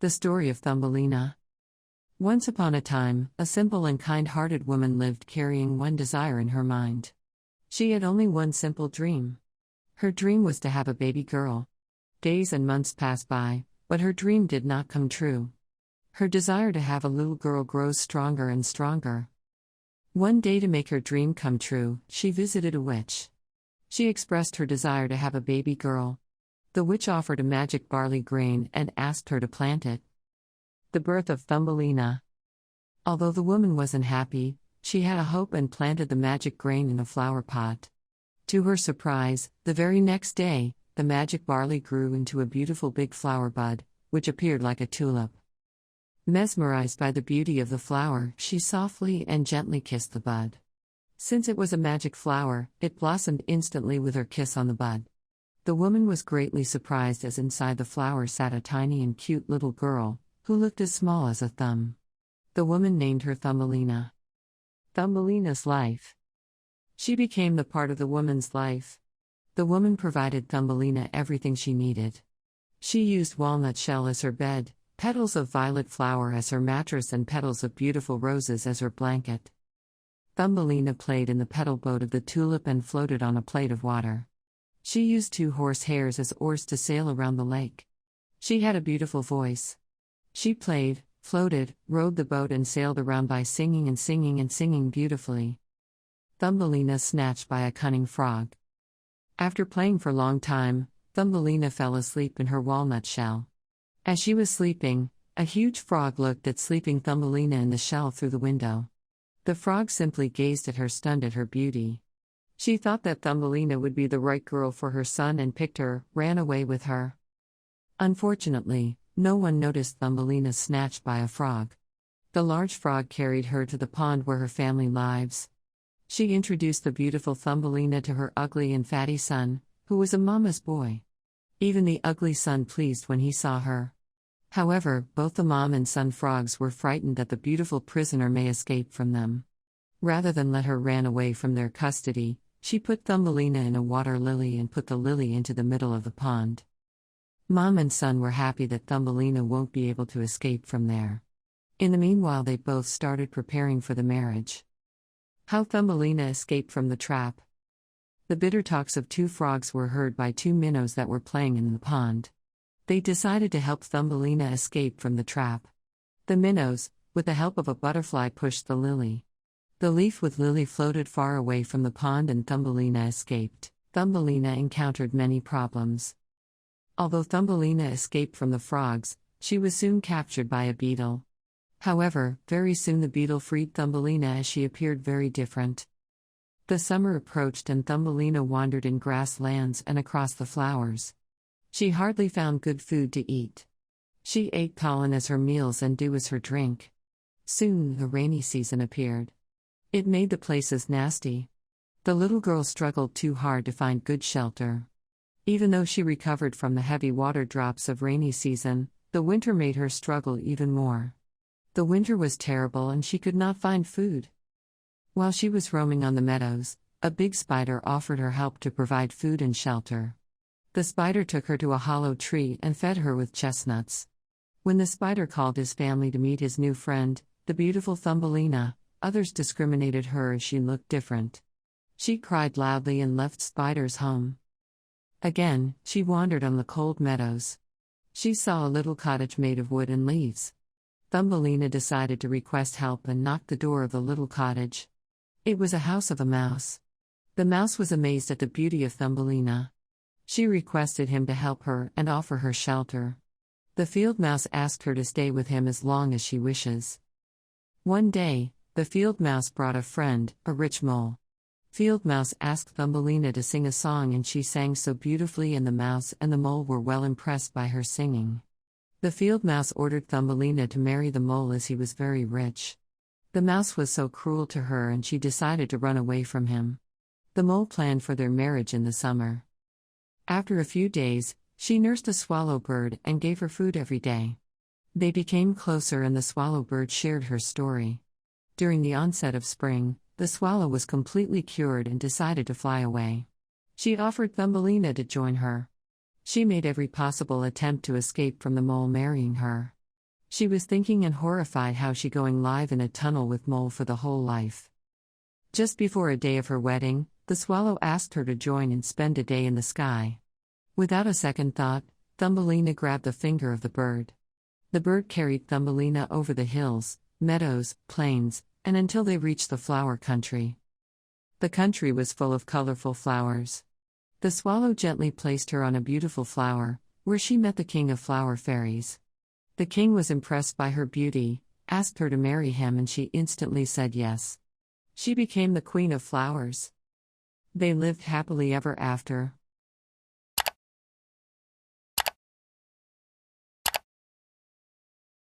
The Story of Thumbelina. Once upon a time, a simple and kind-hearted woman lived carrying one desire in her mind. She had only one simple dream. Her dream was to have a baby girl. Days and months passed by, but her dream did not come true. Her desire to have a little girl grows stronger and stronger. One day, to make her dream come true, she visited a witch. She expressed her desire to have a baby girl. The witch offered a magic barley grain and asked her to plant it. The birth of Thumbelina. Although the woman wasn't happy, she had a hope and planted the magic grain in a flower pot. To her surprise, the very next day, the magic barley grew into a beautiful big flower bud, which appeared like a tulip. Mesmerized by the beauty of the flower, she softly and gently kissed the bud. Since it was a magic flower, it blossomed instantly with her kiss on the bud. The woman was greatly surprised as inside the flower sat a tiny and cute little girl, who looked as small as a thumb. The woman named her Thumbelina. Thumbelina's life. She became the part of the woman's life. The woman provided Thumbelina everything she needed. She used walnut shell as her bed, petals of violet flower as her mattress, and petals of beautiful roses as her blanket. Thumbelina played in the petal boat of the tulip and floated on a plate of water. She used 2 horse hairs as oars to sail around the lake. She had a beautiful voice. She played, floated, rowed the boat and sailed around by singing and singing and singing beautifully. Thumbelina snatched by a cunning frog. After playing for a long time, Thumbelina fell asleep in her walnut shell. As she was sleeping, a huge frog looked at sleeping Thumbelina in the shell through the window. The frog simply gazed at her, stunned at her beauty. She thought that Thumbelina would be the right girl for her son and picked her, ran away with her. Unfortunately, no one noticed Thumbelina snatched by a frog. The large frog carried her to the pond where her family lives. She introduced the beautiful Thumbelina to her ugly and fatty son, who was a mama's boy. Even the ugly son pleased when he saw her. However, both the mom and son frogs were frightened that the beautiful prisoner may escape from them. Rather than let her run away from their custody, she put Thumbelina in a water lily and put the lily into the middle of the pond. Mom and son were happy that Thumbelina won't be able to escape from there. In the meanwhile, they both started preparing for the marriage. How Thumbelina escaped from the trap. The bitter talks of 2 frogs were heard by 2 minnows that were playing in the pond. They decided to help Thumbelina escape from the trap. The minnows, with the help of a butterfly, pushed the lily. The leaf with lily floated far away from the pond and Thumbelina escaped. Thumbelina encountered many problems. Although Thumbelina escaped from the frogs, she was soon captured by a beetle. However, very soon the beetle freed Thumbelina as she appeared very different. The summer approached and Thumbelina wandered in grasslands and across the flowers. She hardly found good food to eat. She ate pollen as her meals and dew as her drink. Soon the rainy season appeared. It made the places nasty. The little girl struggled too hard to find good shelter. Even though she recovered from the heavy water drops of rainy season, the winter made her struggle even more. The winter was terrible and she could not find food. While she was roaming on the meadows, a big spider offered her help to provide food and shelter. The spider took her to a hollow tree and fed her with chestnuts. When the spider called his family to meet his new friend, the beautiful Thumbelina, others discriminated her as she looked different. She cried loudly and left Spider's home. Again, she wandered on the cold meadows. She saw a little cottage made of wood and leaves. Thumbelina decided to request help and knocked the door of the little cottage. It was a house of a mouse. The mouse was amazed at the beauty of Thumbelina. She requested him to help her and offer her shelter. The field mouse asked her to stay with him as long as she wishes. One day, the field mouse brought a friend, a rich mole. Field mouse asked Thumbelina to sing a song and she sang so beautifully, and the mouse and the mole were well impressed by her singing. The field mouse ordered Thumbelina to marry the mole as he was very rich. The mouse was so cruel to her and she decided to run away from him. The mole planned for their marriage in the summer. After a few days, she nursed a swallow bird and gave her food every day. They became closer and the swallow bird shared her story. During the onset of spring, the swallow was completely cured and decided to fly away. She offered Thumbelina to join her. She made every possible attempt to escape from the mole marrying her. She was thinking and horrified how she going live in a tunnel with mole for the whole life. Just before a day of her wedding, the swallow asked her to join and spend a day in the sky. Without a second thought, Thumbelina grabbed the finger of the bird. The bird carried Thumbelina over the hills, meadows, plains, and until they reached the flower country. The country was full of colorful flowers. The swallow gently placed her on a beautiful flower, where she met the king of flower fairies. The king was impressed by her beauty, asked her to marry him, and she instantly said yes. She became the queen of flowers. They lived happily ever after.